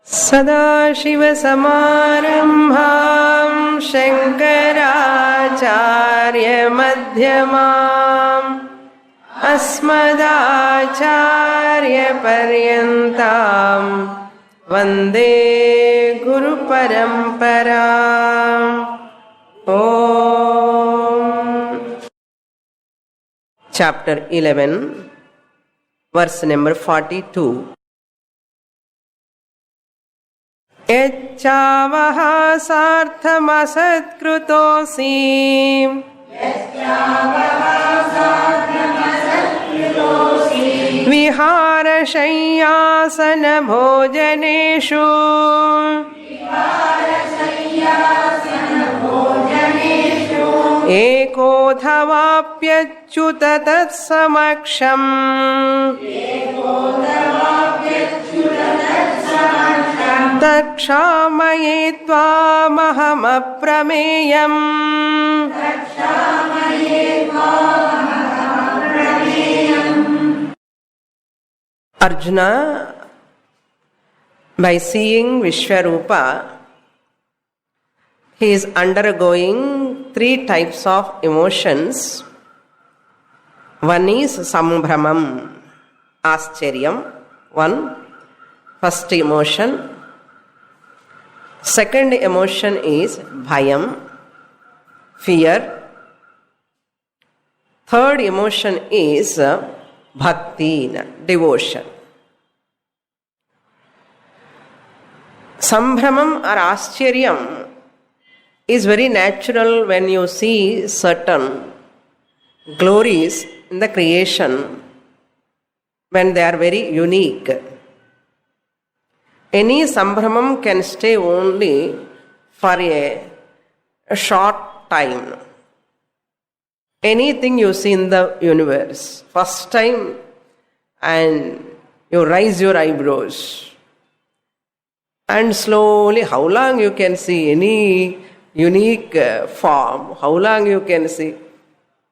सदाशिवसमारम्भां शङ्कराचार्यमध्यमाम् अस्मदाचार्यपर्यन्तां वन्दे गुरुपरम्पराम्. Chapter 11, verse number 42. यच्चावः सार्थमसत्कृतोऽसि विहारशय्यासनभोजनेषु एकोऽथवाप्यच्युत तत्समक्षम् तत्क्षामये त्वामहमप्रमेयम्. Arjuna, by seeing Vishwarupa, he is undergoing 3 types of emotions. One is sambhramam, ascharya. First emotion. Second emotion is bhayam, fear. Third emotion is bhakti, devotion. Sambhramam or ascharyam is very natural when you see certain glories in the creation, when they are very unique. Any sambhramam can stay only for a short time. Anything you see in the universe, first time, and you raise your eyebrows, and slowly, how long you can see any unique form, how long you can see.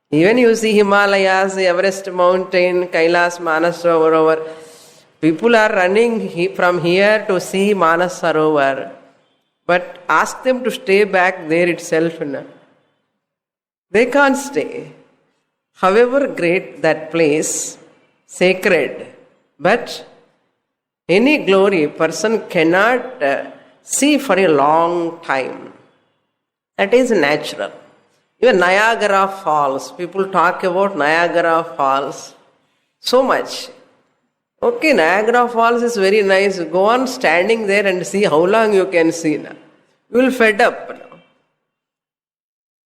Even you see Himalayas, Everest mountain, Kailas, Manas Sarovar. People are running from here to see Manas Sarovar, but ask them to stay back there itself. They can't stay. However great that place, sacred, but any glory person cannot see for a long time. That is natural. Even Niagara Falls, people talk about Niagara Falls so much. Okay, Niagara Falls is very nice. Go on standing there and see how long you can see. You will fed up.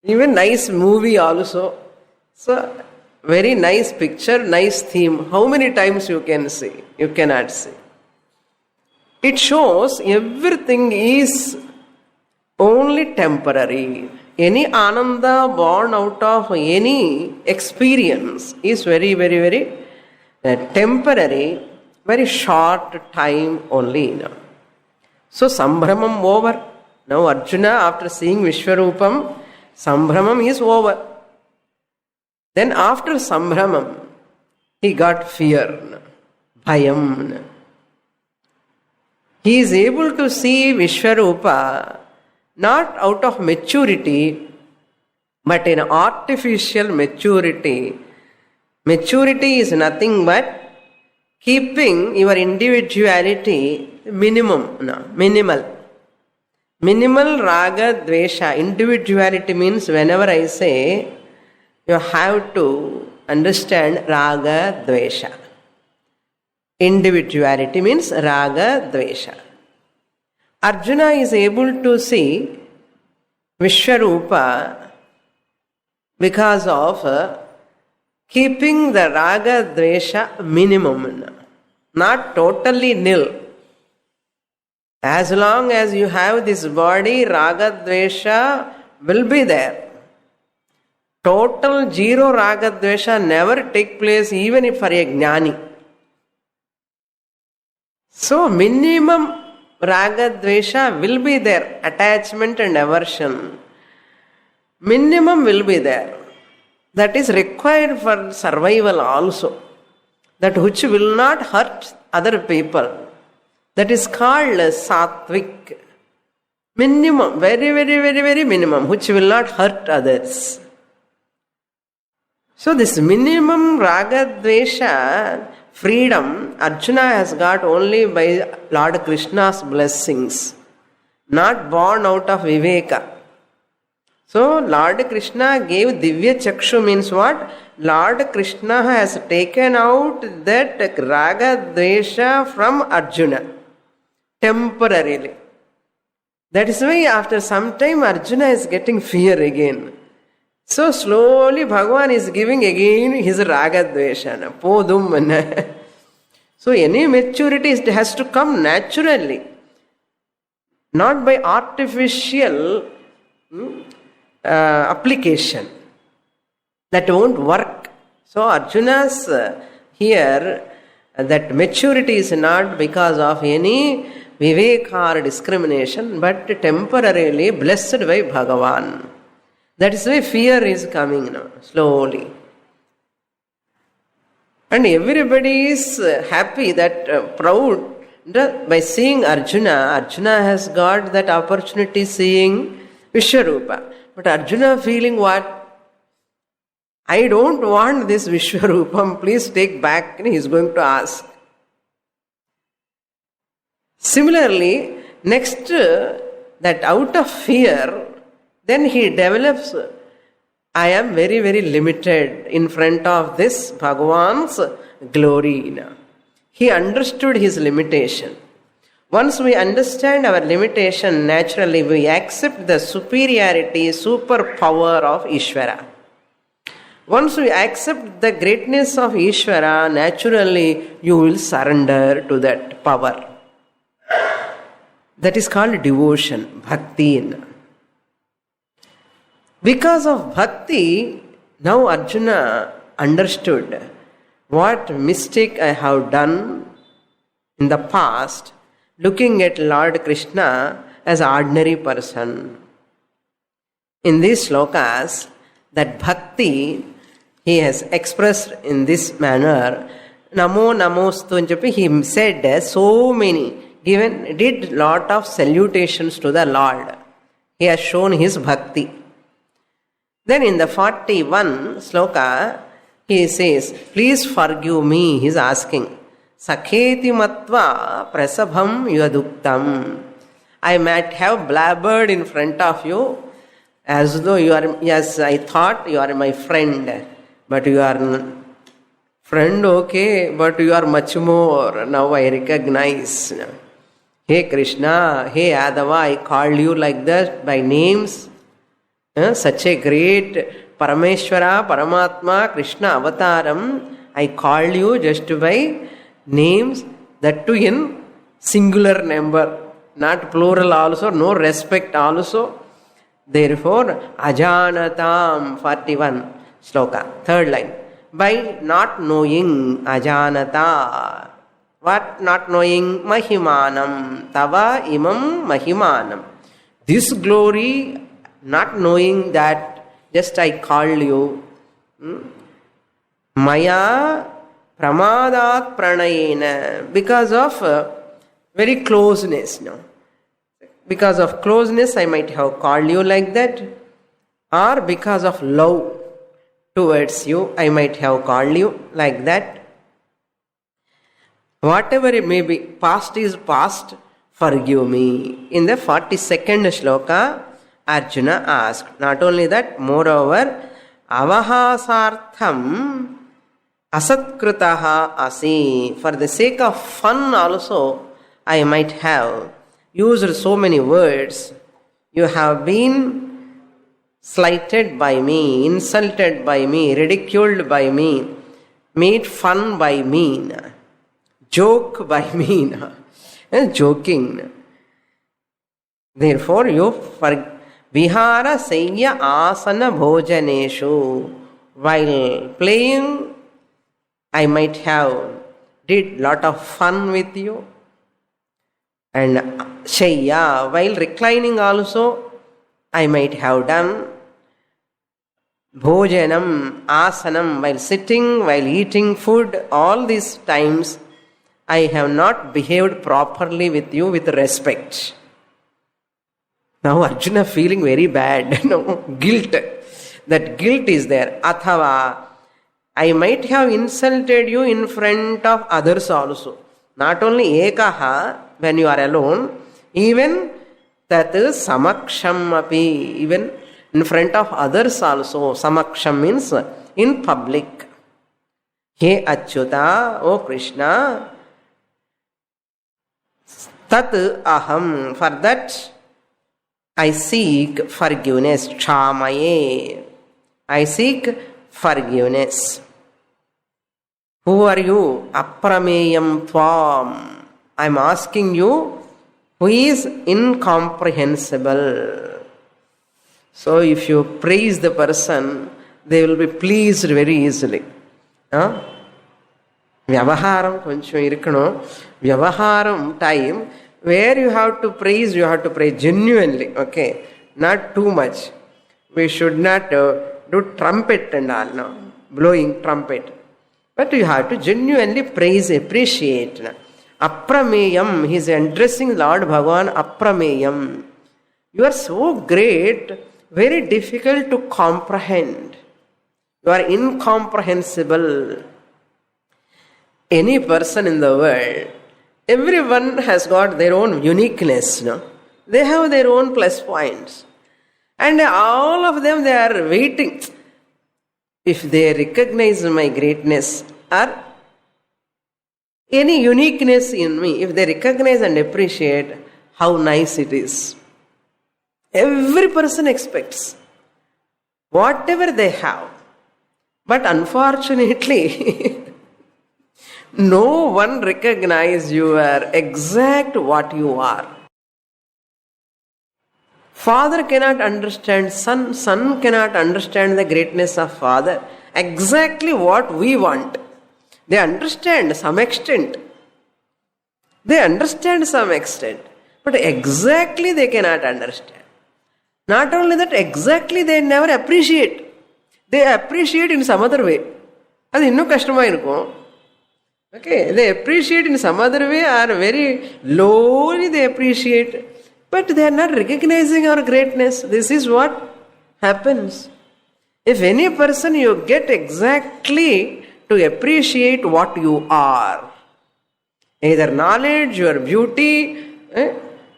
Even nice movie also. So, very nice picture, nice theme. How many times you can see? You cannot see. It shows everything is only temporary. Any ananda born out of any experience is very, very, very temporary, very short time only. So sambhramam over. Now Arjuna, after seeing Vishwarupam, sambhramam is over. Then after sambhramam, he got fear, bhayam. He is able to see Vishwarupa not out of maturity, but in artificial maturity. Maturity is nothing but keeping your individuality minimal. Minimal raga dvesha. Individuality means whenever I say, you have to understand raga dvesha. Individuality means raga dvesha. Arjuna is able to see Vishwarupa because of keeping the raga dvesha minimum, not totally nil. As long as you have this body, raga dvesha will be there. Total zero raga dvesha never take place even if for a jnani. So minimum raga dvesha will be there, attachment and aversion. Minimum will be there. That is required for survival also. That which will not hurt other people. That is called sattvic. Minimum, very, very, very, very minimum, which will not hurt others. So this minimum raga dvesha freedom Arjuna has got only by Lord Krishna's blessings, not born out of viveka. So Lord Krishna gave Divya Chakshu means what? Lord Krishna has taken out that raga dvesha from Arjuna temporarily. That is why after some time Arjuna is getting fear again. So slowly Bhagavan is giving again his raga dvesha. Podum. So any maturity has to come naturally, not by artificial application. That won't work. So Arjuna's here, that maturity is not because of any viveka or discrimination, but temporarily blessed by Bhagavan. That is why fear is coming now, slowly. And everybody is happy, that proud by seeing Arjuna. Arjuna has got that opportunity seeing Vishwarupa. But Arjuna feeling what? I don't want this Vishwarupam, please take back. He is going to ask. Similarly, next, that out of fear, then he develops, I am very, very limited in front of this Bhagavan's glory. He understood his limitation. Once we understand our limitation, naturally we accept the superiority, superpower of Ishvara. Once we accept the greatness of Ishvara, naturally you will surrender to that power. That is called devotion, bhakti. Because of bhakti, now Arjuna understood what mistake I have done in the past, looking at Lord Krishna as an ordinary person. In these slokas, that bhakti he has expressed in this manner. Namo namostu, he said so many, did lot of salutations to the Lord. He has shown his bhakti. Then in the 41 sloka, he says, please forgive me, he is asking. Sakheti matva prasabham yaduktam. I might have blabbered in front of you as though you are, yes, I thought you are my friend, but you are friend, okay, but you are much more. Now I recognize. Hey Krishna, hey Adava, I called you like that by names. Such a great Parameshwara, Paramatma, Krishna Avataram, I called you just by names, that too in singular number, not plural also, no respect also. Therefore, Ajanatam, 41 sloka, third line. By not knowing, Ajanata. What not knowing? Mahimanam. Tava imam mahimanam. This glory, not knowing that just I called you. Maya pramadat pranayena. Because of very closeness. No? Because of closeness, I might have called you like that. Or because of love towards you, I might have called you like that. Whatever it may be, past is past, forgive me. In the 42nd shloka, Arjuna asked. Not only that, moreover, avahasartham asatkrutaha asi. For the sake of fun also, I might have used so many words. You have been slighted by me, insulted by me, ridiculed by me, made fun by me, joke by me, joking. Therefore, you vihara seyya asana bhojaneshu. While playing, I might have did lot of fun with you. And shayya, while reclining also, I might have done. Bhojanam, asanam, while sitting, while eating food, all these times I have not behaved properly with you with respect. Now Arjuna feeling very bad, guilt. That guilt is there. Athava, I might have insulted you in front of others also. Not only ekaha, when you are alone, even that samaksham api, even in front of others also. Samaksham means in public. He Achyuta, O Krishna, tat aham, for that I seek forgiveness. Kshamaye, I seek forgiveness. Who are you? Aprameyam tvam. I am asking you who is incomprehensible. So if you praise the person, they will be pleased very easily. Vyavaharam koncham irukano. Vyavaharam time where you have to praise genuinely. Okay, not too much. We should not do trumpet and all, no, blowing trumpet. But you have to genuinely praise, appreciate. Aprameyam, he is addressing Lord Bhagavan, Aprameyam. You are so great, very difficult to comprehend. You are incomprehensible. Any person in the world, everyone has got their own uniqueness. No? They have their own plus points. And all of them, they are waiting. If they recognize my greatness or any uniqueness in me, if they recognize and appreciate how nice it is. Every person expects whatever they have. But unfortunately, no one recognizes you are exact what you are. Father cannot understand son, son cannot understand the greatness of father. Exactly what we want. They understand some extent. But exactly they cannot understand. Not only that, exactly they never appreciate. They appreciate in some other way. அது இன்னும் கஷ்டமா இருக்கும். Okay, they appreciate in some other way or very lowly they appreciate. But they are not recognizing our greatness. This is what happens. If any person you get exactly to appreciate what you are, either knowledge or beauty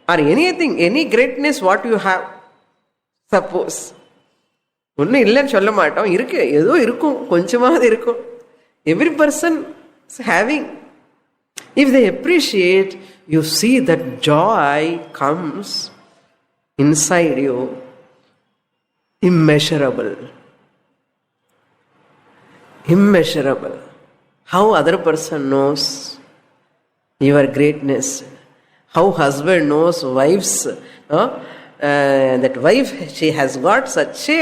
or anything, any greatness what you have. Suppose ஒன்றும் இல்லைன்னு சொல்ல மாட்டோம், இருக்கு, ஏதோ இருக்கும், கொஞ்சமாவது இருக்கும். Every person is having. If they appreciate, you see that joy comes inside you, immeasurable. Immeasurable. How other person knows your greatness, how husband knows wife's, that wife, she has got such a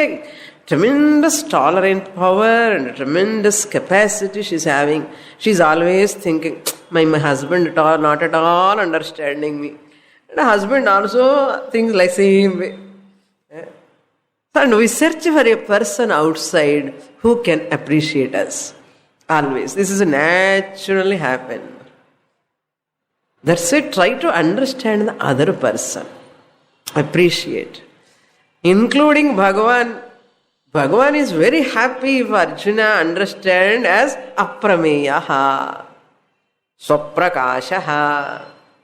tremendous tolerant power and tremendous capacity she's having. She's always thinking, my husband not at all understanding me. And the husband also thinks like same way. And we search for a person outside who can appreciate us. Always. This is naturally happen. That's it. Try to understand the other person. Appreciate. Including Bhagavan. Bhagavan is very happy if Arjuna understand as Aprameyaha, Swaprakashaha,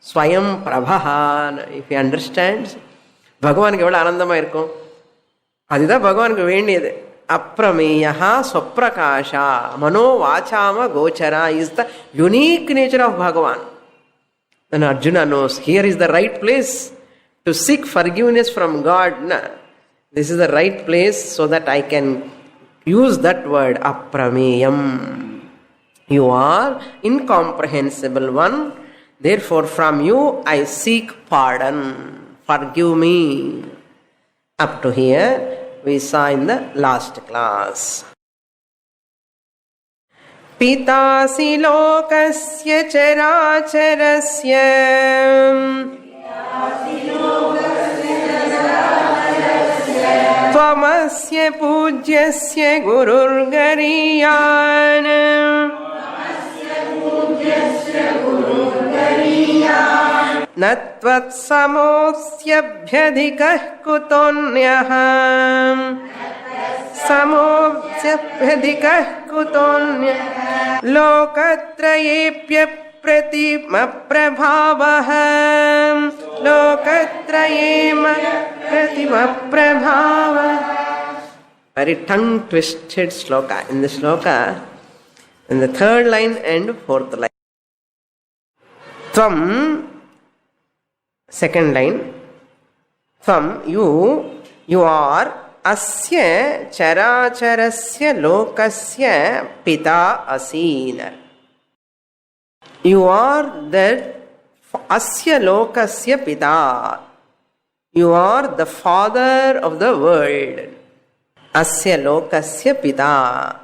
Swayam Prabhaha. If he understands, Bhagavan எவ்வளவு ஆனந்தமா இருக்கும். அதுதான் பகவானுக்கு வேண்டியது. Aprameyaha Swaprakasha Mano Vachama Gochara is the unique nature of Bhagavan. And Arjuna knows here is the right place to seek forgiveness from God. This is the right place so that I can use that word Aprameyam. You are incomprehensible one. Therefore from you I seek pardon. Forgive me. Up to here we saw in the last class. Pitasi lokasya characharasya Tvamasya pujyasya gururgariyan न त्वत्समोऽस्यभ्यधिकः कुतोऽन्यः समोऽस्यभ्यधिकः कुतोऽन्यः लोकत्रयेऽप्यप्रतिमप्रभावः लोकत्रयेऽप्रतिमप्रभावः. Very tongue twisted sloka. In the sloka, in the third line and fourth line. Tvam, second line. Tvam, you are asya characharasya lokasya pita asina. You are that asya lokasya pita. You are the father of the world. Asya lokasya pita.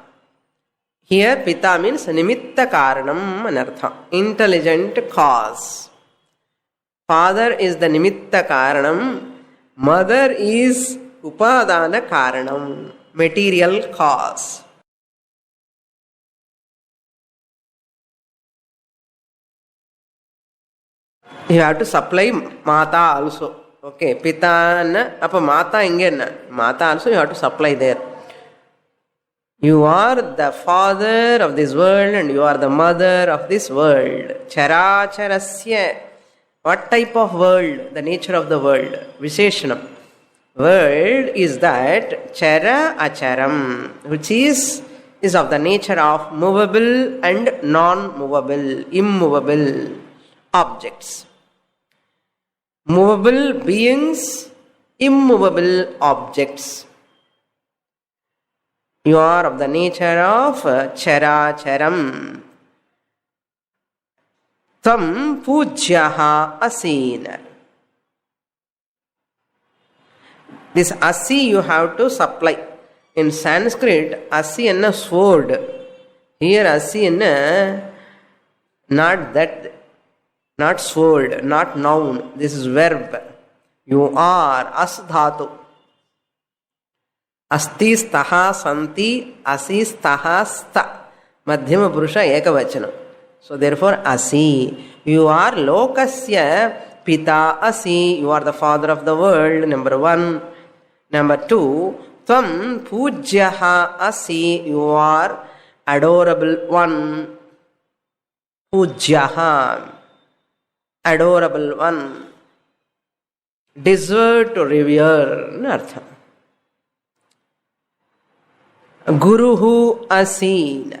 Here pita means nimitta karanam anartha. Intelligent cause. Father is the nimitta karanam. Mother is upadana karanam. Material cause. You have to supply mata also. Okay, pita na appa mata inge na. Mata also you have to supply there. You are the father of this world and you are the mother of this world. Characharasya. What type of world? The nature of the world. Visheshanam. World is that chara acharam, which is of the nature of movable and non-movable, immovable objects. Movable beings, immovable objects. You are of the nature of characharam. Tvam pujyaha asina. This asi you have to supply. In Sanskrit, asi enna sword. Here asi enna not that, not sword, not noun. This is verb. You are as dhatu. Asti staha santi asi staha sta. Madhyama purusha ekavachana. So therefore asi. You are lokasya pita asi. You are the father of the world. Number one. Number two. Tvam pujyaha asi. You are adorable one. Pujyaha. Adorable one. Deserve to revere. Nartha. Guruhu asin.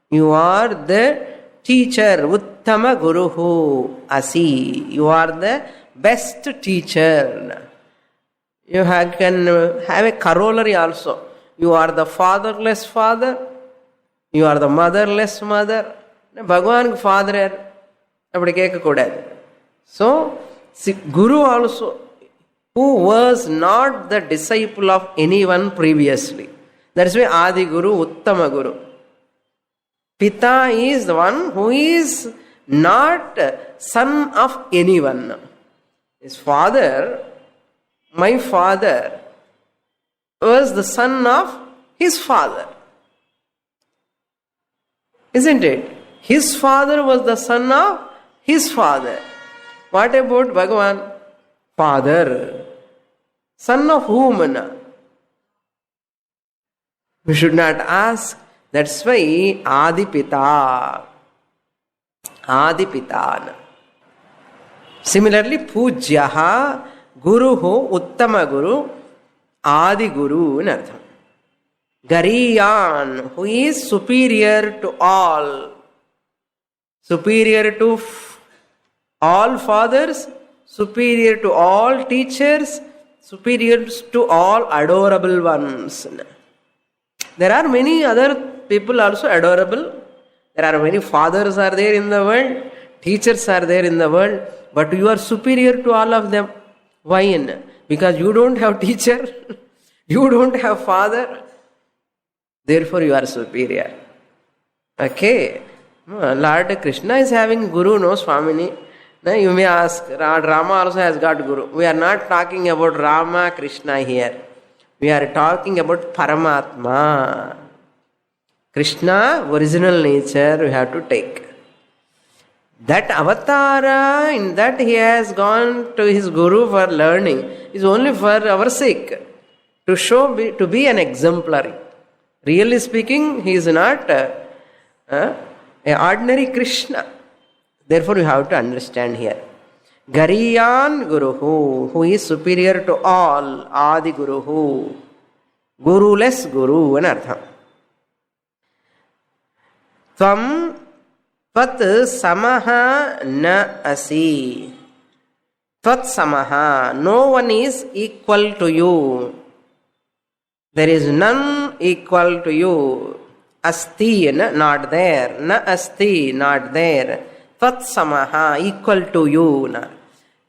You are the teacher. Uttama Guruhu asi. You are the best teacher. You can have a corollary also. You are the fatherless father. You are the motherless mother. Bhagavan father. So, Guru also, who was not the disciple of anyone previously. That is why Adi Guru, Uttama Guru. Pita is the one who is not son of anyone. His father, my father, was the son of his father. Isn't it? His father was the son of his father. What about Bhagavan? Father. Son of whom? We should not ask. That's why Adipita. Adipita. Similarly, Pujyaha, Guruhu, Uttama Guru, Adi Guru in Artham. Gariyan, who is superior to all. Superior to all fathers, superior to all teachers, superior to all adorable ones. There are many other people also adorable. There are many fathers are there in the world, teachers are there in the world, but you are superior to all of them. Why? Because you don't have teacher, you don't have father, therefore you are superior. Okay. Lord Krishna is having Guru, no Swamini. Now you may ask, Rama also has got Guru. We are not talking about Rama, Krishna here. We are talking about Paramatma. Krishna, original nature, we have to take. That avatara, in that he has gone to his guru for learning, is only for our sake, to show, to be an exemplary. Really speaking, he is not an ordinary Krishna. Therefore, you have to understand here. Gariyan Guruhu, who is superior to all, Adi Guruhu, Guruless Guru, anartham. Tvam Tvat samaha na asi. Tvat samaha, no one is equal to you. There is none equal to you. Asti, not there. Na asti, not there. Tvat samaha, equal to you.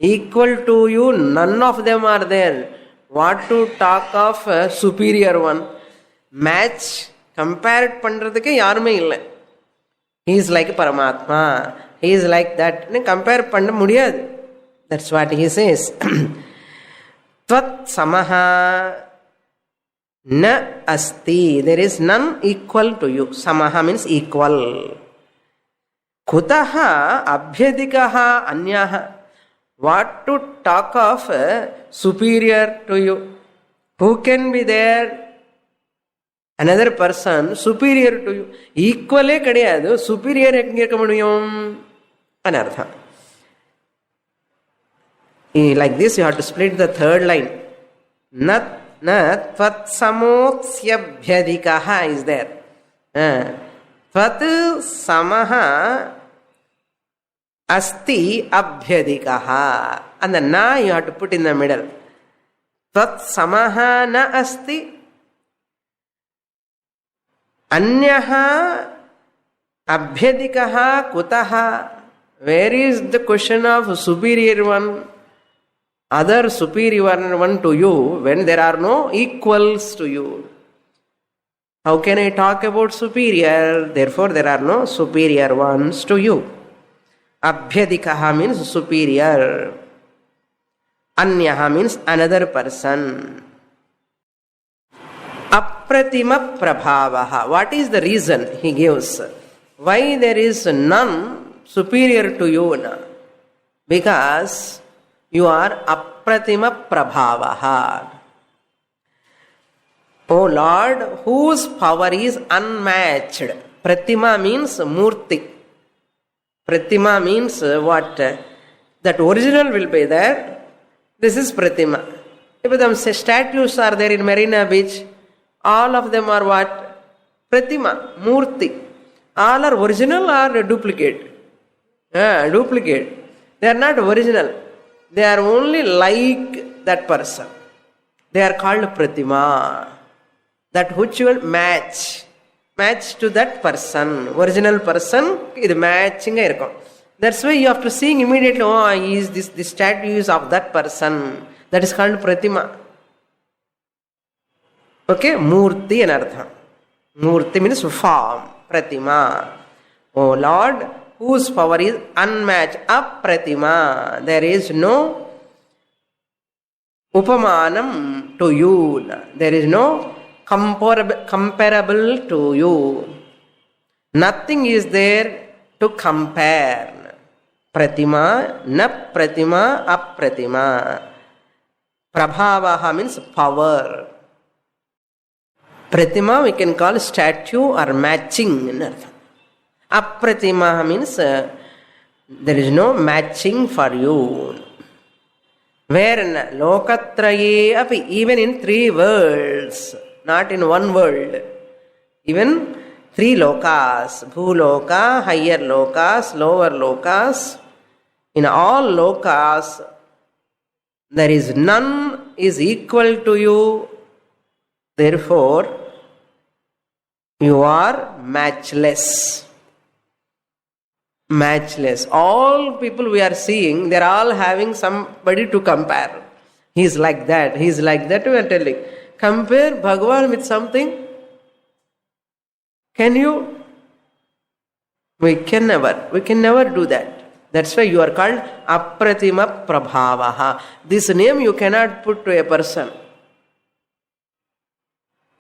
Equal to you, none of them are there. What to talk of a superior one? Match, compared பண்றதுக்கு யாருமே இல்லை. He is like Paramatma. He is like that. Compare பண்ண முடியாது. That's what he says. Tvat samaha na asti. There is none equal to you. Samaha means equal. Kutaha abhyadikaha anyaha. What to talk of superior to you? Who can be there? Another person superior to you. Equally கிடையாது. Superior எங்க இருக்க முடியும்? Anartha. Like this you have to split the third line. Nat tvat samoksyabhyadikaha is there. Tvat samaha asti abhyadikaha. And the na you have to put in the middle. Tvat samaha na asti. Anyaha abhyadikaha kutaha. Where is the question of superior one? Other superior one to you when there are no equals to you. How can I talk about superior? Therefore there are no superior ones to you. Abhyadikaha means superior. Anyaha means another person. Apratima prabhavaha. What is the reason he gives? Why there is none superior to you? Because you are apratima prabhavaha. O Lord, whose power is unmatched. Pratima means murti. Pratima means what? That original will be there. This is Pratima. If the statues are there in Marina Beach, all of them are what? Pratima, Murti. All are original or duplicate? Duplicate. They are not original. They are only like that person. They are called Pratima. That which will match to that person. Original person, is matching. That's why you have to see immediately, oh, is this statue is of that person. That is called Pratima. Okay, Murti anartha. Murti means form. Pratima. Oh Lord, whose power is unmatched. Apratima. There is no upamanam to you. There is no comparable to you. Nothing is there to compare. Pratima, na pratima, apratima. Prabhavaha means power. Pratima we can call statue or matching. Apratima means there is no matching for you. Where lokatraye api, even in 3 worlds, not in one world. Even 3 lokas, bhuloka, higher lokas, lower lokas. In all lokas, there is none is equal to you. Therefore, you are matchless. Matchless. All people we are seeing, they are all having somebody to compare. He is like that, he is like that. We are telling. Compare Bhagavan with something. Can you? We can never do that. That's why you are called Apratima Prabhavaha. This name you cannot put to a person.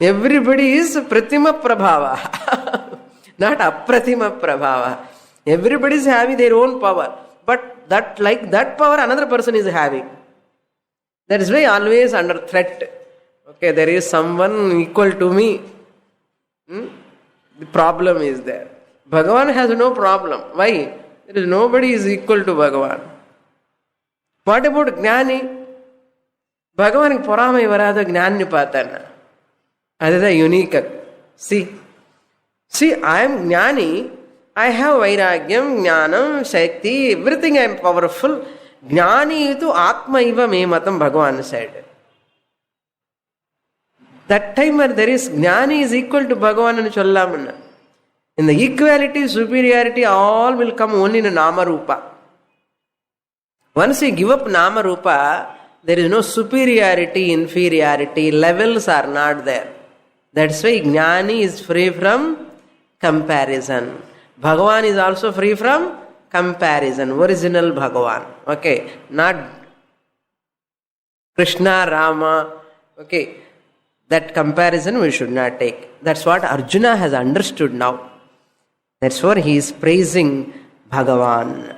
Everybody is Pratima Prabhava, not Apratima Prabhava. Everybody is having their own power. But that power another person is having. That is why always under threat. Okay, there is someone equal to me. The problem is there. Bhagavan has no problem. Why? There is nobody is equal to Bhagavan. What about Jnani? Bhagavan poramai varada Jnani pathana. That is a unique. See, I am Jnani. I have Vairagyam, Jnanam, Shakti, everything I am powerful. Jnani itu Atma iva me matam, Bhagavan said. That time where there is Jnani is equal to Bhagavan and Chollamanna. In the equality, superiority, all will come only in a Nama Rupa. Once you give up Nama Rupa, there is no superiority, inferiority, levels are not there. That's why Jnani is free from comparison. Bhagavan is also free from comparison. Original Bhagavan. Okay. Not Krishna, Rama. Okay. That comparison we should not take. That's what Arjuna has understood now. That's why he is praising Bhagavan.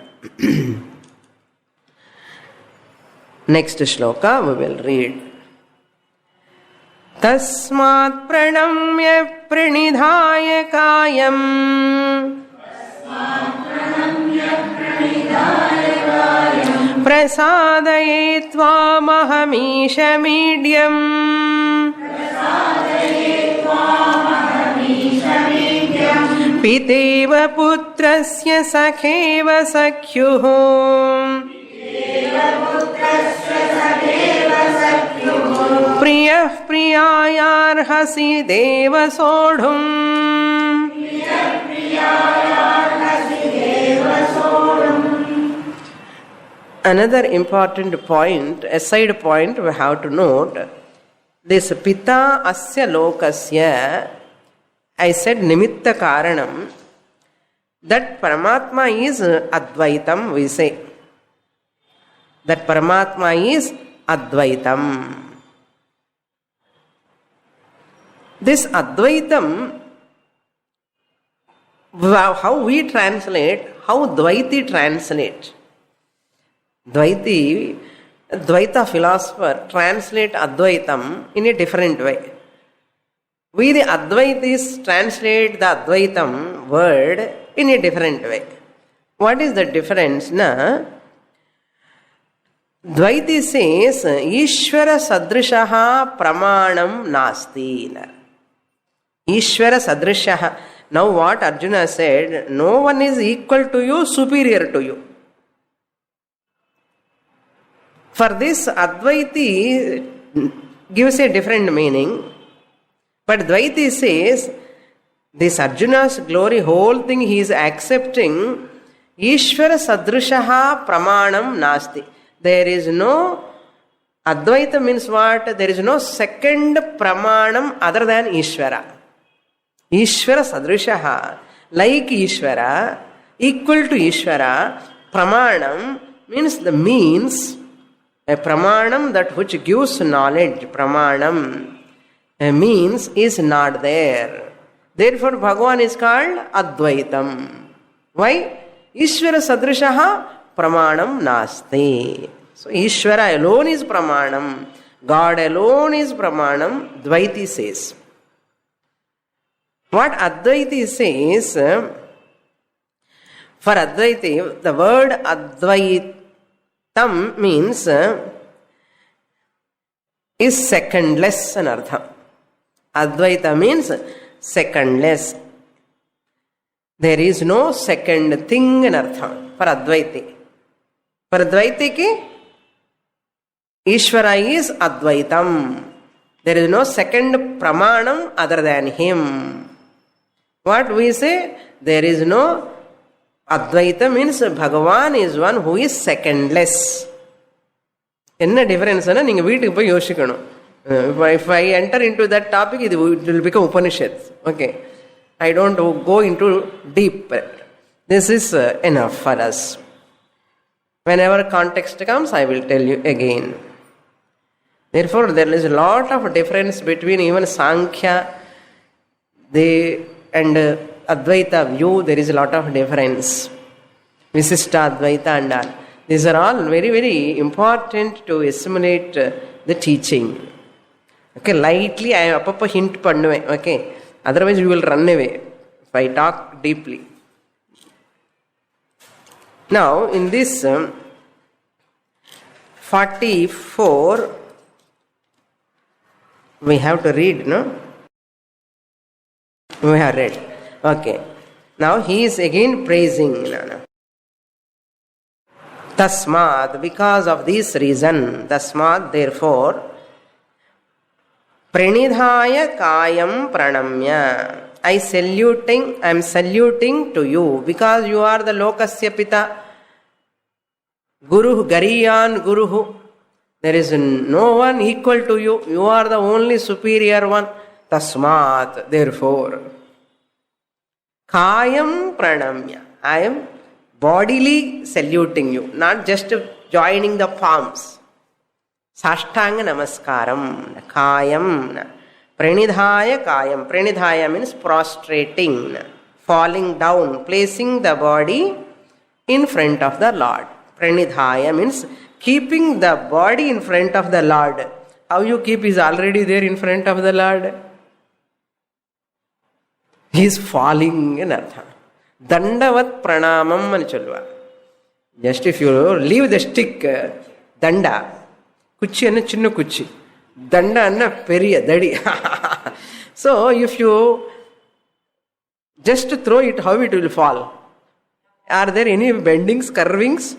Next shloka we will read. Tasmat pranamya pranidhaya kayam prasadaye tvamahamisha medyam piteva putrasya sakheva sakyuh priyah priyayarhasi deva sodhum. Another important point, a side point we have to note, this pita asya lokasya, I said nimitta karanam, that Paramatma is Advaitam, we say. That Paramatma is Advaitam. This Advaitam, how we translate, how Dvaiti translate. Dvaita philosopher translate Advaitam in a different way. We the Advaitis translate the Advaitam word in a different way. What is the difference? Dvaiti says, Ishvara sadrishaha pramanam nasti. Ishvara sadrishaha. Now what Arjuna said, no one is equal to you, superior to you. For this, Advaiti gives a different meaning. But Dvaiti says, this Arjuna's glory, whole thing he is accepting, Ishvara sadrishaha pramanam nasti. There is no, Advaita means what? There is no second pramanam other than Ishvara. Ishvara sadrishaha, like Ishvara, equal to Ishvara, pramanam means the means, a pramanam that which gives knowledge, pramanam. A means is not there. Therefore, Bhagavan is called Advaitam. Why? Ishvara sadrishaha pramanam nasti. So, Ishvara alone is pramanam. God alone is pramanam. Dvaiti says. What Advaiti says, for Advaiti, the word Advaitam means is secondless in artham. Advaita means secondless. There is no second thing in artham for Advaiti. For Advaitiki, Ishvara is Advaitam. There is no second pramanam other than him. What we say? There is no Advaita means Bhagavan is one who is secondless. Enna difference na ninga veetukku poi yoshikkanum. If I enter into that topic, it will become Upanishads. Okay. I don't go into deep. This is enough for us. Whenever context comes, I will tell you again. Therefore, there is a lot of difference between even Sankhya and Advaita view. There is a lot of difference. Visishtadvaita and all. These are all very, very important to assimilate the teaching. Okay, lightly I am up a hint panduve. Okay, otherwise you will run away if I talk deeply. Now in this 44 we have to read, no? We have read. Okay. Now he is again praising. Tasmad, because of this reason, tasmad, therefore, pranidhaya kayam pranamya. I am saluting to you because you are the lokasya pita. Guru, Gariyan Guru. There is no one equal to you. You are the only superior one. Tasmat, therefore. Kayam pranamya. I am bodily saluting you, not just joining the palms. Sashtanga namaskaram. Kayam. Pranidhaya kayam. Pranidhaya means prostrating, falling down, placing the body in front of the Lord. Pranidhaya means keeping the body in front of the Lord. How you keep is already there in front of the Lord. He is falling in artha. Dandavat pranamam ani cholva. Just if you leave the stick, danda, kuchi anna chinna kuchi, danda anna periya dadi. So if you just throw it, how it will fall? Are there any bendings, curvings?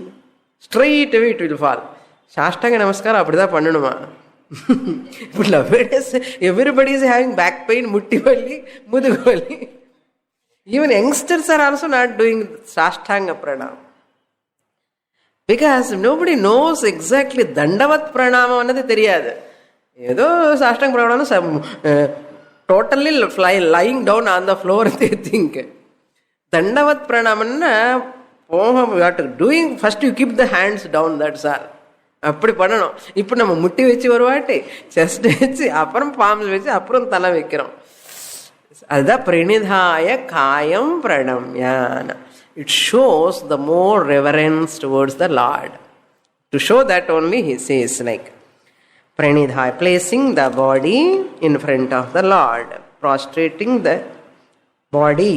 Straight away it will fall. Shashtanga namaskara appada pannanuma. But nowadays everybody is having back pain, mutti valli, mudugu valli. Even youngsters are also not doing Sashtanga pranam. Because nobody knows exactly Dandavat pranama annadu theriyadu. Edo Sashtanga pranam totally lying down on the floor they think. Dandavat pranam what doing, first you keep the hands down, that's all. அப்படி பண்ணணும். இப்போ நம்ம முட்டி வச்சு ஒரு வாட்டி chest வச்சு அப்புறம் பாம்ஸ் வச்சு அப்புறம் தலை வைக்கிறோம். அதுதான் பிரணிதாய காயம் பிரணம்யான. It shows the more reverence towards the Lord. To show that only he says like pranidhaya, placing the body in front of the Lord, prostrating the body,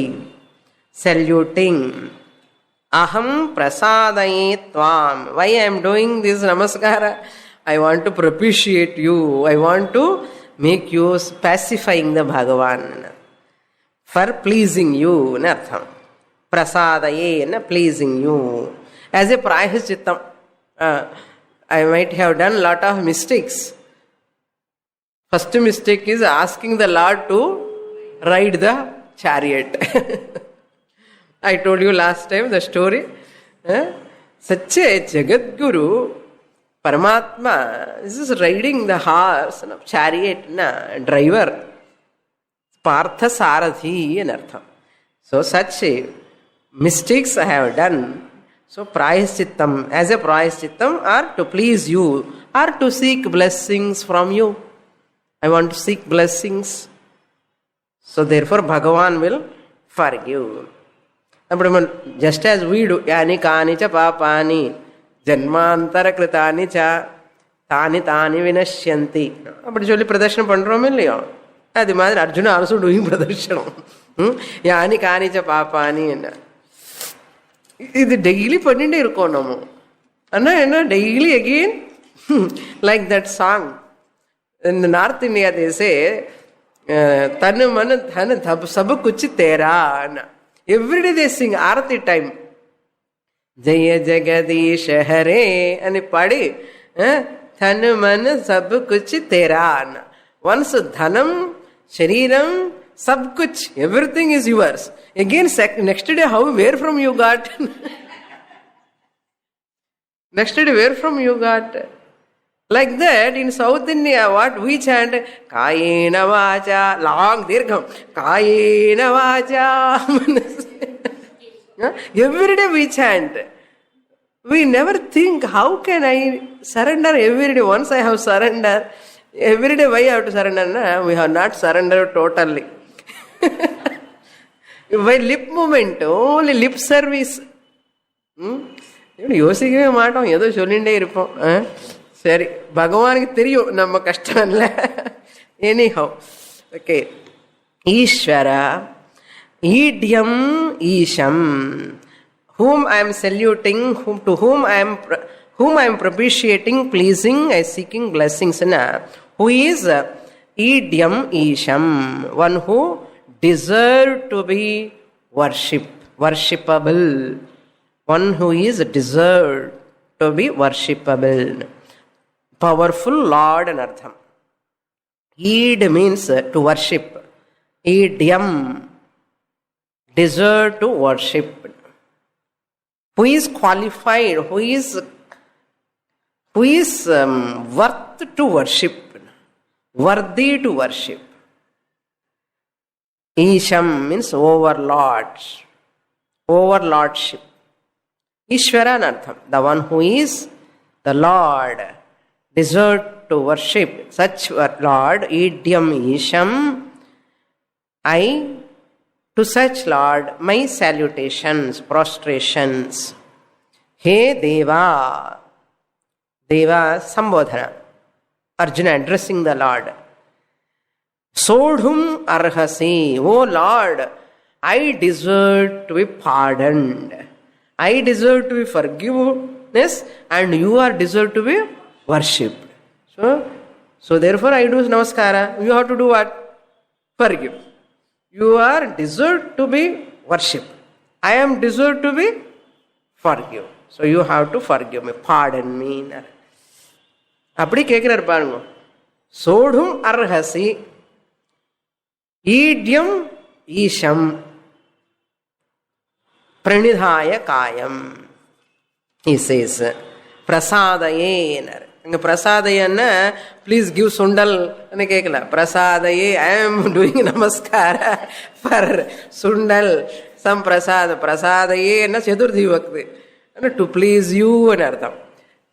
saluting. Aham prasadaye tvam. Why I am doing this namaskara? I want to propitiate you. I want to make you pacifying the Bhagavan. For pleasing you. Nartham. Prasadaye, pleasing you. As a prayashchittam. I might have done lot of mistakes. First mistake is asking the Lord to ride the chariot. I told you last time the story. Such a Jagat Guru, Paramatma, this is riding the horse, chariot, driver. Partha Sarathi and Artham. So such mistakes I have done. So prayashchittam, as a prayashchittam, are to please you, or to seek blessings from you. I want to seek blessings. So therefore Bhagavan will forgive. Just as we do, yani kani cha papani, janmantara kritani cha, tani tani vinashyanti. But jolly pradarshana pandrom illiyo. Adi madri Arjuna also doing pradarshana. Yani kani cha papani. This daily panninde irukkom namu. Anna daily again, like that song. In the North India they say, tanu manu dhanu sab kuch tera. Every day they sing Arati time. Jaya Jagadish Hare and padi. Thanu man sab kuch tera. Once dhanam, shariram, sab kuch, everything is yours. Again next day where from you got? Next day where from you got? Like that, in South India, what we chant, Kayena Vacha, long dirgham, Kayena Vacha. Every day we chant. We never think, how can I surrender every day? Once I have surrendered, every day why I have to surrender? No, we have not surrendered totally. By lip movement, only lip service. இப்படி யோசிக்கவே மாட்டோம், ஏதோ சொல்லிகிட்டே இருப்போம். சரி, பகவானுக்கு தெரியும் நம்ம கஷ்டம் இல்லை. Anyhow, okay. ஈஸ்வரா, ஈட்யம் ஈஷம், whom I am saluting, to whom I am propitiating, pleasing, I seeking blessings. Who is Idyam Isham, one who deserved to be worshipable, one who is deserved to be worshipable. Powerful Lord and Artham. Id means to worship. Idyam, deserve to worship. Who is qualified, who is worth to worship, worthy to worship. Isham means overlordship. Ishvara anartham, the one who is the Lord, deserved to worship. Such Lord, Idyam Isham, to such Lord, my salutations, prostrations. He Deva, Deva Sambodhana. Arjuna addressing the Lord. Sodhum arhasi, O Lord, I deserve to be pardoned. I deserve to be forgiveness, and you are deserved to be worshipped. So therefore I do namaskara. You have to do what? Forgive. You are deserved to be worshipped. I am deserved to be forgive. So you have to forgive me, pardon me. அப்படி கேட்கிறார் பாருங்க. சோடும் அர்ஹசி ஈட்யம் ஈஷம் பிரணிதாய காயம். He says, பிரசாதயேனர். இங்க பிரசாதையன்னா please give சுண்டல் கேட்கல. பிரசாதையே, I am doing நமஸ்கார for sundal some prasada. பிரசாதையே என்ன சதுர்த்தி வக்து, டு ப்ளீஸ் யூ அர்த்தம்.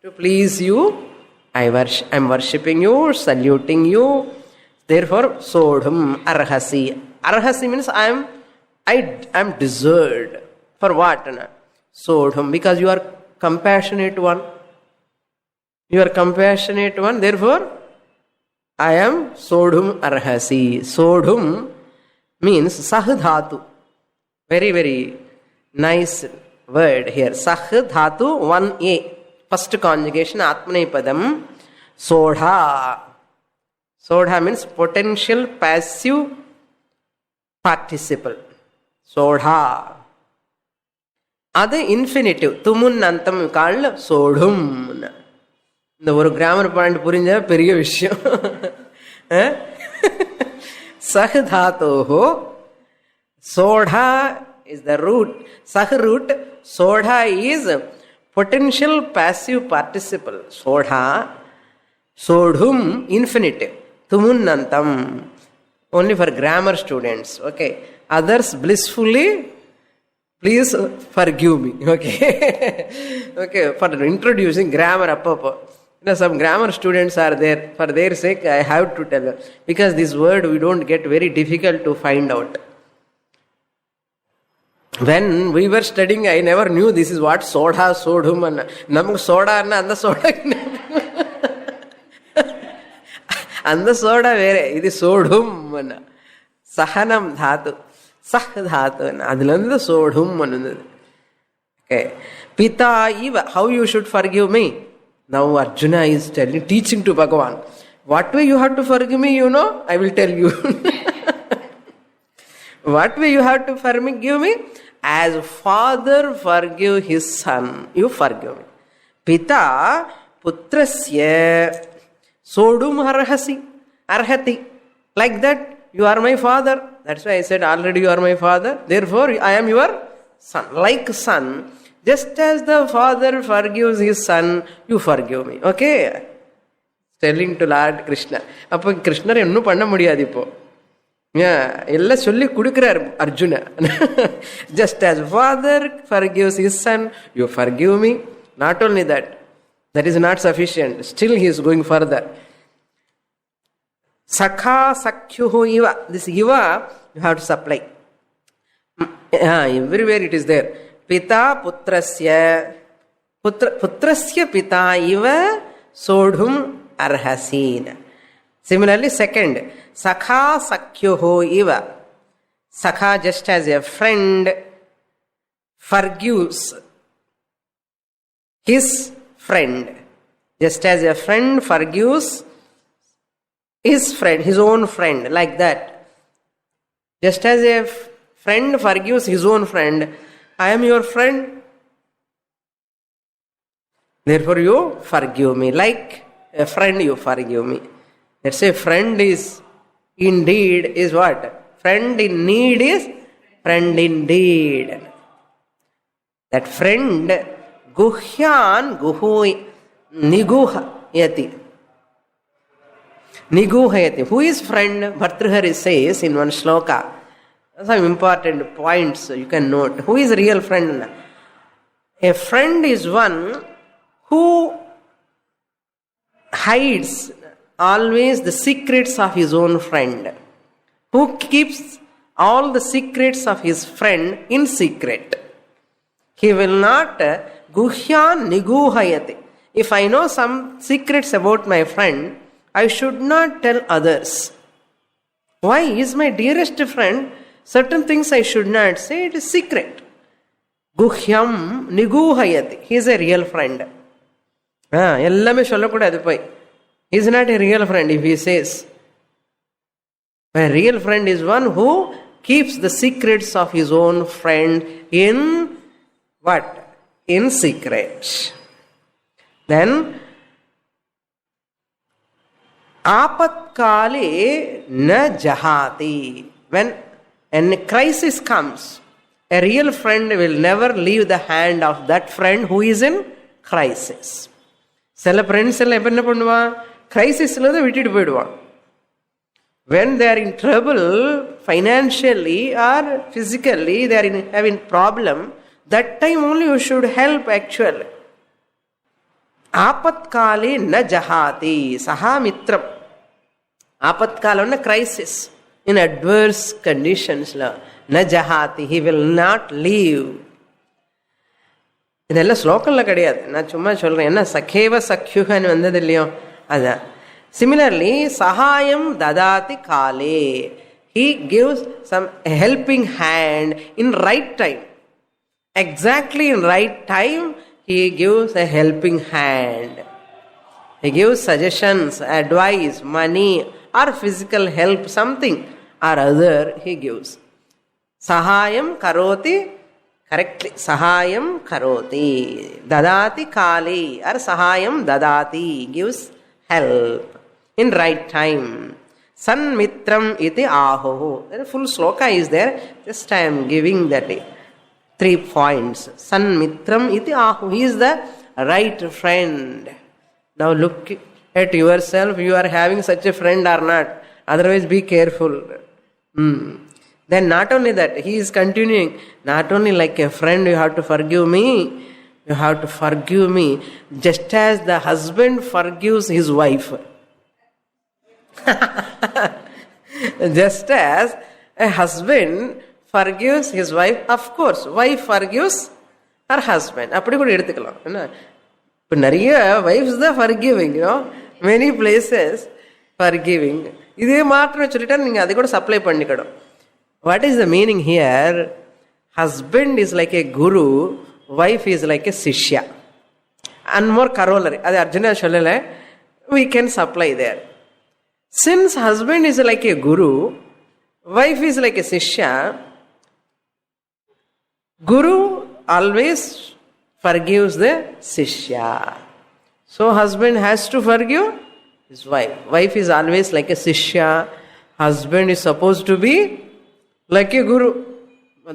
To please you I am worshipping you, saluting you. Therefore சோடும் அர்ஹசி. அர்ஹசி means I am deserved. For what? Sodhum, because you are compassionate one. You are compassionate one, therefore I am Sodhum Arhasi. Sodhum means Sahadhatu. Very, very nice word here. Sahadhatu, 1a. First conjugation, Atmanepadam. Sodha. Sodha means potential passive participle. Sodha. அது infinitive. துமுன்னந்தம் கால சோடும். இந்த ஒரு grammar point புரிஞ்ச பெரிய விஷயம். சஹதாத்தோஹோ, soda is the root. Sah root, soda is potential passive participle. Soda, sodhum, infinitive. Tumunnantam, only for grammar students. Okay, others blissfully, please forgive me. Okay. Okay, for introducing grammar appo. Some grammar students are there. For their sake, I have to tell them. Because this word we don't get very difficult to find out. When we were studying, I never knew this is what soda, sodhum. Namak soda anna andha soda. Andha soda vere. This sodhum. Sahanam dhatu. Sah dhatu. Adilanda sodhum. Okay. Pita iva. How you should forgive me? Now Arjuna is teaching to Bhagavan. What way you have to forgive me, you know? I will tell you. What way you have to forgive me? As father forgive his son, you forgive me. Pita putrasya sodum arhati. Like that, you are my father. That's why I said already you are my father. Therefore, I am your son. Like son. Just as the father forgives his son, you forgive me. Okay? Telling to Lord Krishna. அப்போ கிருஷ்ணர் இன்னும் பண்ண முடியாது இப்போ. எல்லாம் சொல்லி கொடுக்கிறார் Arjuna. Just as father forgives his son, you forgive me. Not only that, that is not sufficient. Still he is going further. Sakha sakyuhu iva. This iva you have to supply. Everywhere it is there. pita putrasya putrasya pita iva sodhum arhasin. Similarly, second, sakha sakhyoho iva. Sakha, just as a friend forgives his friend, just as a friend forgives his friend, his own friend, like that. Just as a friend forgives his own friend, I am your friend, therefore you forgive me. Like a friend, you forgive me. Let's say friend is indeed is what? Friend in need is friend indeed. That friend, guhyan guhu niguhayati. Niguhayati. Who is friend? Bhartrhari says in one shloka. Some important points you can note. Who is real friend? A friend is one who hides always the secrets of his own friend, who keeps all the secrets of his friend in secret. He will not guhyan niguhayati. If I know some secrets about my friend, I should not tell others. Why? He is my dearest friend. Certain things I should not say. It is secret. Guhyam niguhayati. He is a real friend. Ellame sollakudadu poi. He is not a real friend if he says. A real friend is one who keeps the secrets of his own friend in what? In secret. Then apatkale na jahati. When a crisis comes, a real friend will never leave the hand of that friend who is in crisis. Sela friends ella enna pannuva? Crisis la vittu poiduva. When they are in trouble financially or physically, they are having problem, that time only you should help actually. Apatkale na jahati. Saha mitram. Apatkala na crisis. In adverse conditions, na jahati. He will not leave. இதெல்லாம் ஸ்லோகம்ல கிடையாது, நான் சும்மா சொல்றேன். என்ன சகேவ சக்யுகன்னு வந்தது இல்லையோ அதான். Similarly, sahayam dadati kale. He gives some helping hand in right time. Exactly in right time, he gives a helping hand. He gives suggestions, advice, money, or physical help, something or other he gives. Sahayam karoti, correctly. Sahayam karoti. Dadati kali, or sahayam dadati, gives help in right time. Sanmitram iti aho. The full sloka is there. Just I am giving that 3 points. Sanmitram iti aho. He is the right friend. Now look at yourself. You are having such a friend or not. Otherwise be careful. Then not only that, he is continuing. Not only like a friend you have to forgive me. You have to forgive me just as the husband forgives his wife. Just as a husband forgives his wife, of course, wife forgives her husband. அப்படி கூட எடுத்துக்கலாம். இப்போ நிறைய wives தான் forgiving, many places forgiving. இதே மாத்திரம் சொல்லிட்டா நீங்கள் அதை கூட சப்ளை பண்ணிக்கணும். What is the meaning here? Husband is like a guru, wife is like a sishya. And more corollary. Adi Arjuna sollala, we can supply there. Since husband is like a guru, wife is like a sishya, guru always forgives the sishya. So husband has to forgive his wife. Wife is always like a sishya. Husband is supposed to be like a guru.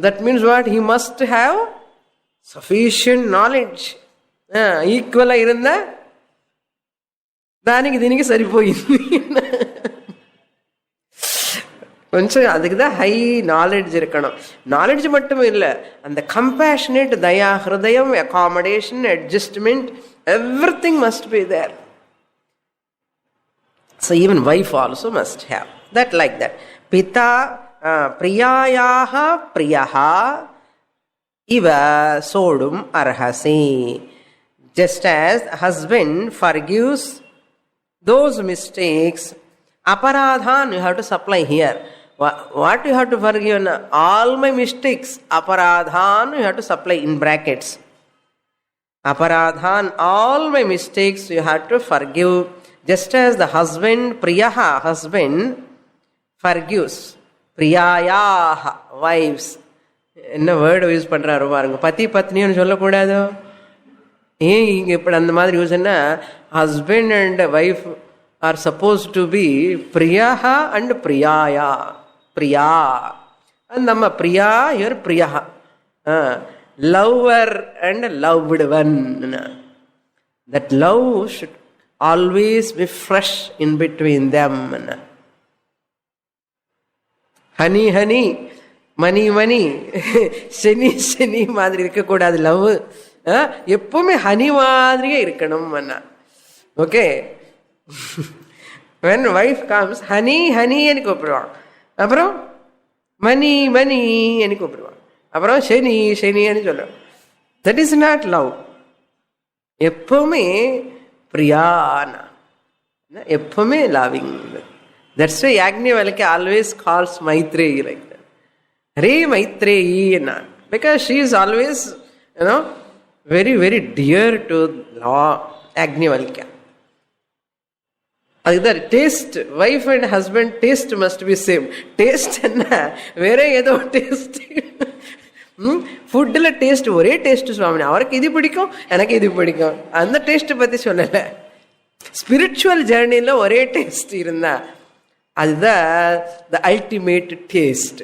That means what? He must have sufficient knowledge. Equal irunda దానికి దీనికి సరిపోయింది. கொஞ்சம் அதுக்கு தான் high knowledge இருக்கணும். Knowledge மட்டுமே இல்லை, அந்த கம்பேஷனேட், தயா, ஹிருதயம், accommodation, adjustment, everything must be there. So even wife also must have that, like that. Pita priyayaha priyaha iva sodum arhasi. Just as husband forgives those mistakes, aparadhan you have to supply here. What you have to forgive? All my mistakes. Aparadhan you have to supply in brackets. Aparadhan, all my mistakes you have to forgive. Just as the husband, priyaha, husband, forgives. Priyayaha, wives. என்ன word use பண்ணுறாரு பாருங்க. பத்தி பத்னின்னு சொல்லக்கூடாதோ? ஏன் இங்கே இப்படி அந்த மாதிரி யூஸ்ன்னா, husband and wife are supposed to be பிரியாஹா அண்ட் பிரியாயா. பிரியா and நம்ம பிரியா ஹியர் பிரியா. Lover and loved one. That love should always be fresh in between them. Honey, honey, money, money, சனி சனி மாதிரி இருக்கக்கூடாது. லவ் எப்பவுமே ஹனி மாதிரியே இருக்கணும். Okay, when wife comes, honey, honey என்று கூப்பிடுவான். அப்புறம் மணி மணி என்று கூப்பிடுவான். அப்புறம் சனி சனின்னு சொல்லுவான். That is not love. எப்பவுமே பிரியானா, எப்பவுமே loving. That's why Yajnavalkya always calls Maitreyi like that. Re Maitreyi, because she is always, very, very dear to Lord Yajnavalkya. Either taste, wife and husband taste must be same. Taste enna vera edo taste. Foodla taste ஒரே taste சுவாமி. அவருக்கு இது பிடிக்கும், எனக்கு இது பிடிக்கும். அந்த taste பத்தி சொல்லல. ஸ்பிரிச்சுவல் ஜர்னில ஒரே டேஸ்ட் இருந்தா அதுதான் த அல்டிமேட் டேஸ்ட்.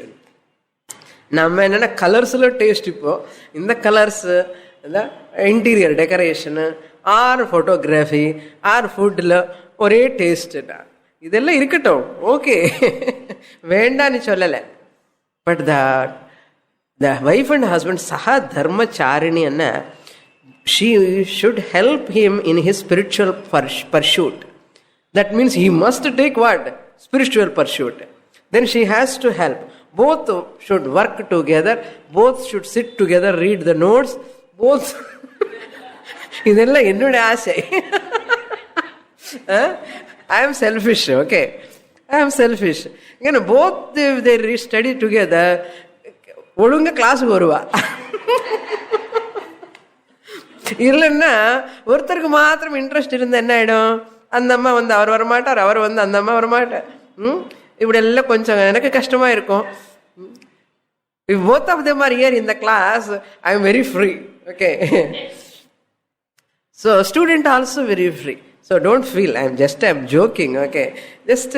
நம்ம என்னன்னா கலர்ஸ்ல டேஸ்ட். இப்போ இந்த colours interior decoration or photography or ஃபுட்டில் ஒரே டேஸ்ட்டுடா. இதெல்லாம் இருக்கட்டும், ஓகே, வேண்டான்னு சொல்லலை. But the wife and husband சஹா தர்மச்சாரிணி என்ன, she should help him in his spiritual pursuit. That means he must take what? Spiritual pursuit. Then she has to help. Both should work together. Both should sit together, read the notes. Both. இதெல்லாம் என்னோட ஆசை. I am selfish, okay? I am selfish. Both they study together. ஒழுங்க கிளாஸுக்கு வருவா. இல்லைன்னா ஒருத்தருக்கு மாத்திரம் interest இருந்தா என்ன ஆயிடும்? அந்த அம்மா வந்து அவர் வரமாட்டார், அவர் வந்து அந்த அம்மா வரமாட்டார். இப்படி எல்லாம் கொஞ்சம் எனக்கு கஷ்டமா இருக்கும். If both of them are here in the class, I am very free. Okay. So student also very free. So don't feel I'm joking. Okay. Just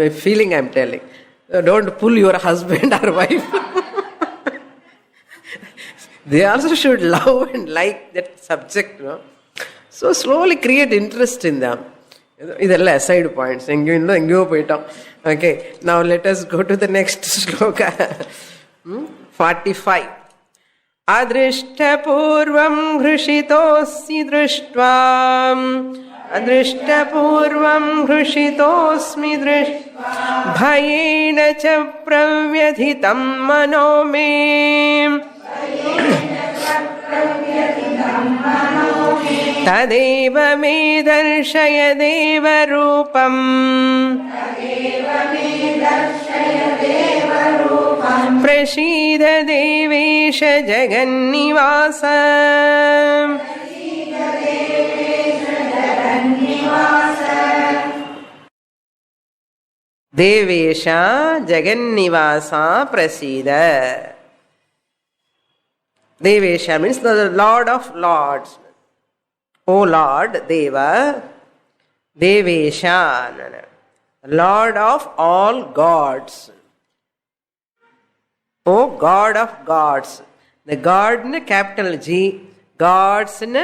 my feeling I'm telling. So don't pull your husband or wife. They also should love and like that subject. So slowly create interest in them. இதெல்லாம் aside points. எங்கேயோ போயிட்டோம். Okay. Now let us go to the next shloka. 45. Adrishtapurvam ghrushitosmi drishtvam. Adrishtapurvam ghrushitosmi drishtvam. Bhayena cha pravyadhitam mano me. तदेव मे दर्शय देवरूपम्. प्रसीद देवेश जगन्निवास. देवेश जगन्निवास प्रसीद. Devesha means the Lord of Lords. O Lord, Deva, Devesha, Lord of all gods. O God of gods. The God in capital G, gods in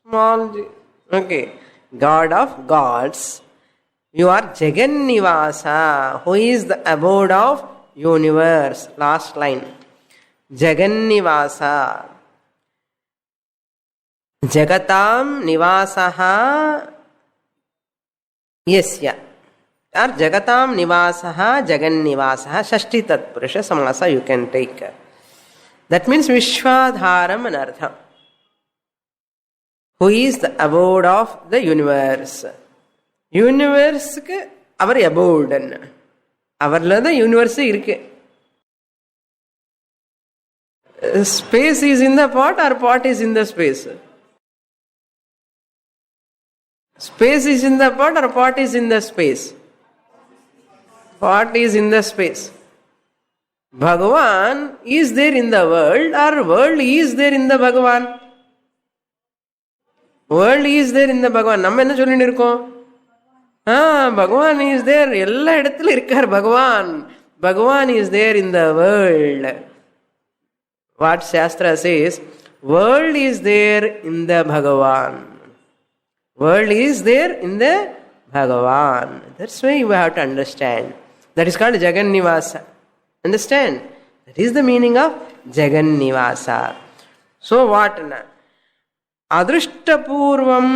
small g. Okay. God of gods. You are Jagannivasa, who is the abode of universe. Last line. Jagannivasa. Jagatam nivasaha yasya. Or Jagatam nivasaha Jagannivasaha. Shashti tatpurusha samasa you can take. That means Vishwadharam and Artham. Who is the abode of the universe. Universe ku avar abode. Avarla the universe irke. Space is in the pot or pot is in the space? Space is in the pot or pot is in the space? Pot is in the space. Bhagavan is there in the world or world is there in the Bhagavan? World is there in the Bhagavan. நம்ம என்ன சொல்லிட்டு இருக்கோம்? Bhagavan is there. எல்லா இடத்துல இருக்கார் Bhagavan. Bhagavan is there in the world. What Shastra says, world is there in the Bhagavan. World is there in the Bhagavan. That's why you have to understand. That is called Jagannivasa. Understand? That is the meaning of Jagannivasa. So what? Adrishtapurvam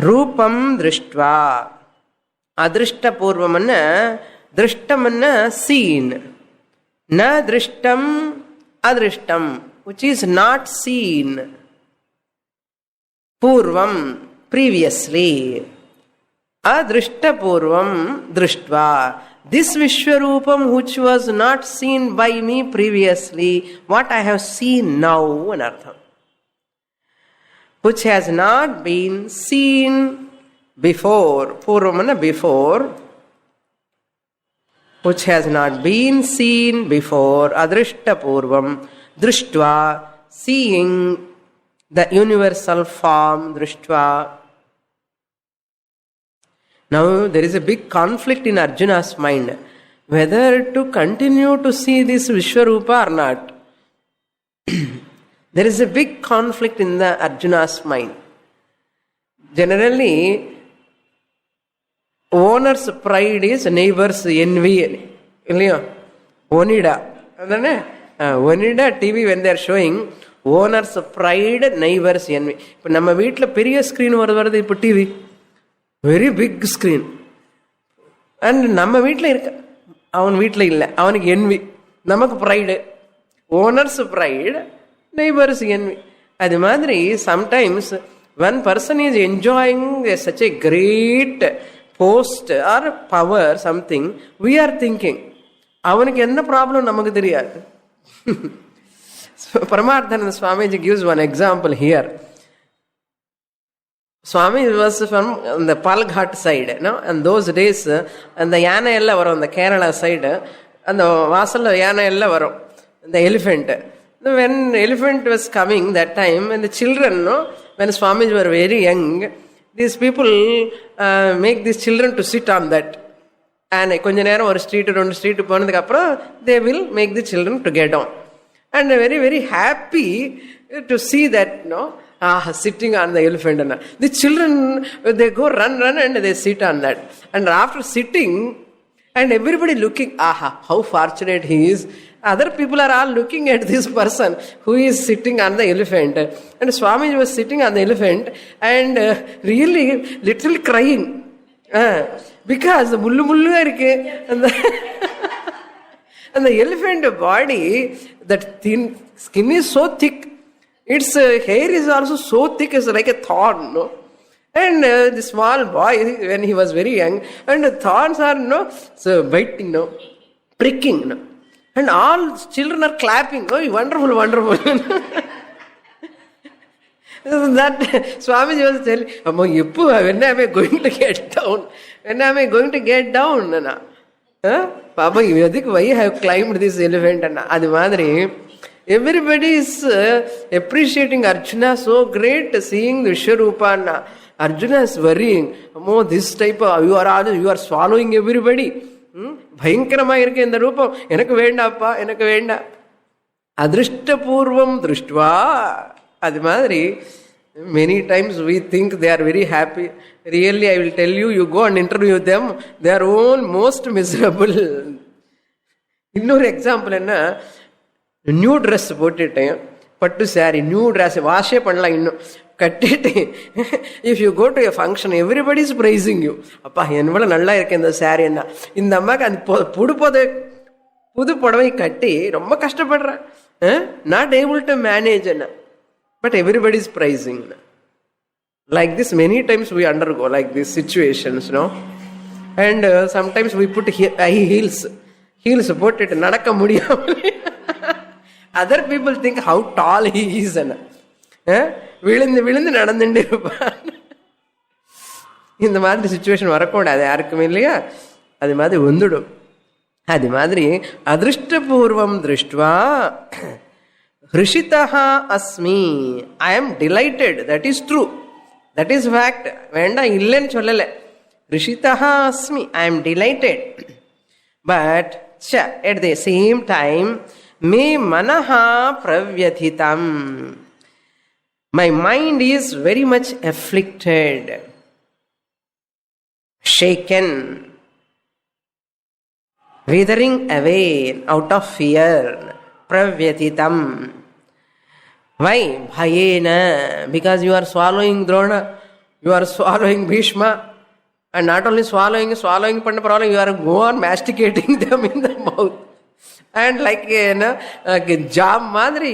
Rupam Drishtva. Adrishtapurvam anna Drishtam anna seen. Na drishtam adrishtam, which is not seen. Purvam, previously. Adrishta purvam drishtva. This Vishwarupam which was not seen by me previously, what I have seen now, anartham. Which has not been seen before. Purvam before. Which has not been seen before. Adrishta purvam drishtva, seeing the universal form, drishtva. Now there is a big conflict in Arjuna's mind, whether to continue to see this Vishwarupa or not. There is a big conflict in the Arjuna's mind. Generally, owner's pride is neighbor's envy. Onida. Onida TV when they are showing owner's pride, neighbor's envy. If we have a screen, TV. Very big screen. And நம்ம வீட்ல இருக்க அவன் வீட்ல இல்ல அவனுக்கு envy நமக்கு pride owner's pride neighbor's envy அது மாதிரி sometimes one person is enjoying such a great post or power something we are thinking அவனுக்கு என்ன problem நமக்கு தெரியாது. So Paramarthananda Swamiji gives one example here. Swami was from the Palghat side, no? And those days, and the Yana ella varum, the Kerala side, and the Vasala Yana ella varum, the elephant. When elephant was coming that time, and the children, no? When Swamis were very young, these people make these children to sit on that. And கொஞ்ச நேரம் ஒரு street ரெண்டு street போனதுக்கு அப்புறம் they will make the children to get down. And very, very happy to see that, no? Sitting on the elephant. The children, they go run and they sit on that. And after sitting, and everybody looking, how fortunate he is. Other people are all looking at this person who is sitting on the elephant. And Swami was sitting on the elephant and really literally crying. Because the mullu mullu irke and the elephant body, that thin skin is so thick. Its hair is also so thick, it's like a thorn, no? And the small boy, when he was very young, and the thorns are, no, so biting, no, pricking, no? And all children are clapping. Oh, wonderful, wonderful. That Swamiji was telling, when am I going to get down? When am I going to get down? Papa, why have you climbed this elephant? Adi madri. Everybody is appreciating Arjuna so great, seeing the Vishwarupa. Arjuna is worrying, this type of, you are swallowing everybody. Bhayankarama irke in the Rupa, enakku vendappa, enakku venda. Adrishta purvam drishtva. Adi madri, many times we think they are very happy. Really, I will tell you, you go and interview them, they are all most miserable. Innor example enna, new dress போட்டுட்டேன் பட்டு sari new dress வாஷே பண்ணலாம் இன்னும் கட்டிட்டு if you go to a function everybody is praising you அப்பா என்னோட நல்லா இருக்கேன் இந்த சாரி என்ன இந்த அம்மாவுக்கு அந்த புடுப்போதை புது புடவை கட்டி ரொம்ப கஷ்டப்படுறேன், நாட் ஏபிள் டு மேனேஜ் என்ன. But everybody is pricing. Like this many times we undergo like these situations, no? And sometimes we put high heels போட்டுட்டு நடக்க முடியாம other people think how tall he is and விழுந்து விழுந்து நடந்துட்டு இருப்பான். இந்த மாதிரி சிச்சுவேஷன் வரக்கூடாது யாருக்குமே இல்லையா? அது மாதிரி வந்துடும். அது மாதிரி அதிருஷ்டபூர்வம் திருஷ்டுவா ஹிருஷிதா அஸ்மி, I am delighted, that is true, that is fact. வேண்டாம் இல்லைன்னு சொல்லலை. ரிஷிதா அஸ்மி, I am delighted. But at the same time me manaha pravyathitam, my mind is very much afflicted, shaken, withering away out of fear. Pravyathitam. Why? Bhayena. Because you are swallowing Drona, you are swallowing Bhishma, and not only swallowing பண்ண problem, you are go on masticating them in the mouth. And like jam மாதிரி,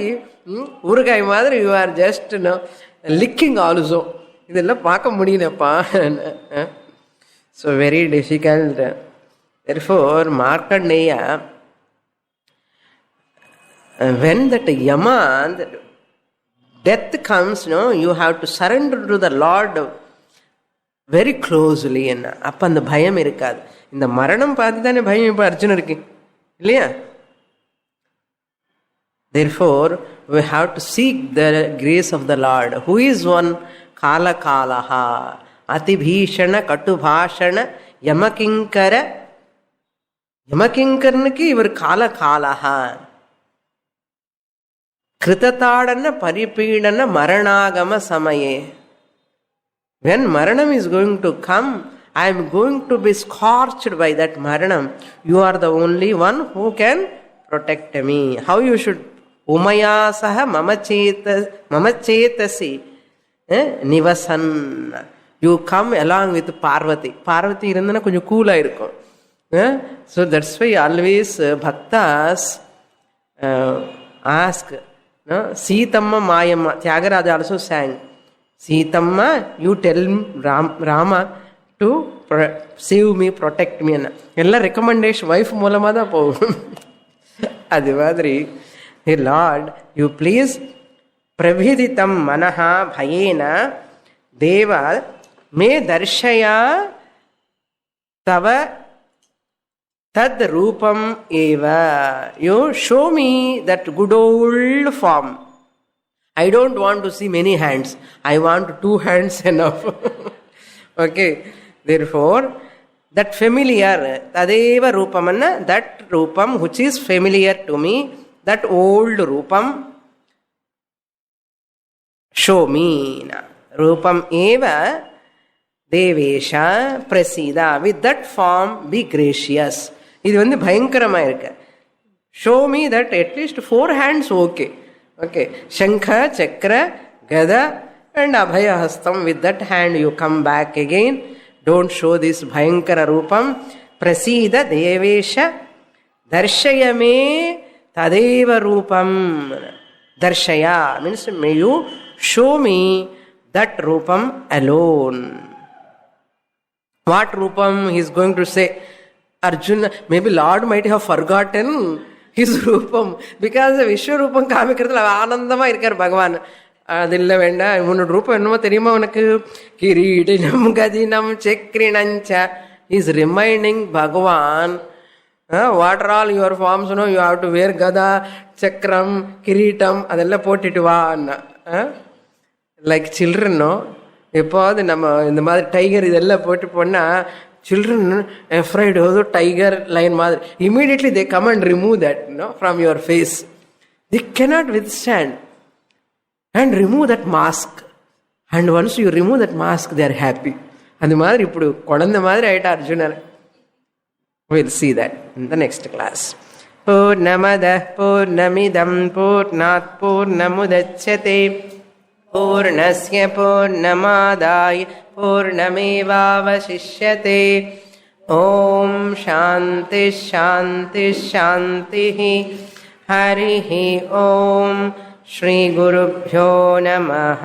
ஊறுகாய் மாதிரி, you are just licking also. இதெல்லாம் பார்க்க முடியலப்பா. So very difficult. Therefore Markandeya, when that Yama, death comes, you have to surrender to the Lord very closely. என்ன அப்ப அந்த பயம் இருக்காது. இந்த மரணம் பார்த்து தானே பயம் இப்ப அர்ஜுனருக்கு இல்லையா? Therefore we have to seek the grace of the Lord, who is one kala kalaha atibhishana katubhashana yamakinkara. யமகிங்கரனுக்கு இவர் கால காலஹா கிருததாடன பரிபீடன மரணாகம சமயே. When Maranam is going to come, I am going to be scorched by that Maranam. You are the only one who can protect me. How you should? Umaya saha mamachetasi nivasan. You come along with Parvati. Parvati irundana konjam cool ah irukum. So that's why always bhaktas ask, Sitamma Mayamma. Tyagaraja also sang, Sitamma, you tell Rama to save me, protect me. Ella recommendation wife மூலமா தான் போகும். அது மாதிரி, hey Lord, you please prabhiditam manaha bhayena deva me darshaya tava tad rupam eva. You show me that good old form. I don't want to see many hands. I want 2 hands enough. Okay. Therefore, that familiar, tadeva rupamanna, that rupam which is familiar to me, that old rupam, show me. Rupam eva devesha prasida. With that form, be gracious. இது பயங்கரமா இருக்கு. Show me that at least 4 hands, okay. Okay. Shankha, Chakra, Gada and Abhaya Hastam. With that hand you come back again. Don't show this Bhayankara Rupam. Prasida Devesha Darshayame Tadeva Rupam. Darshaya means may you show me that Rupam alone. What Rupam he is going to say? Arjuna, maybe Lord might have forgotten his Rupam, because Vishwarupam காமிக்கிறதுல ஆனந்தமா இருக்கார் பகவான். அது இல்லை வேண்டாம், உன்னோட ரூபம் என்னமோ தெரியுமா உனக்கு? கிரீடினம் கதினம் சக்ரிணஞ்ச. Is reminding Bhagavan, what are all your forms, you have to wear கதா சக்கரம் கிரீட்டம் அதெல்லாம் போட்டுட்டு வா. லைக் சில்ட்ரனோ எப்போது நம்ம இந்த மாதிரி டைகர் இதெல்லாம் போட்டு போனால் children afraid of the tiger lion மாதிரி, immediately they come and remove that from your face. They cannot withstand and remove that mask, and once you remove that mask they are happy. அந்த மாதிரி இப்படி குழந்தை மாதிரி ஆயிட்டா அர்ஜுனர். We'll see that in the next class. Purnamada Purnamidam Purnat Purnamudachyate Purnasya Purnamadaya Purnamevavashishyate. Om Shanti शांति शांति। हरिः ओम। श्री गुरुभ्यो नमः।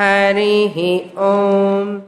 हरिः ओम।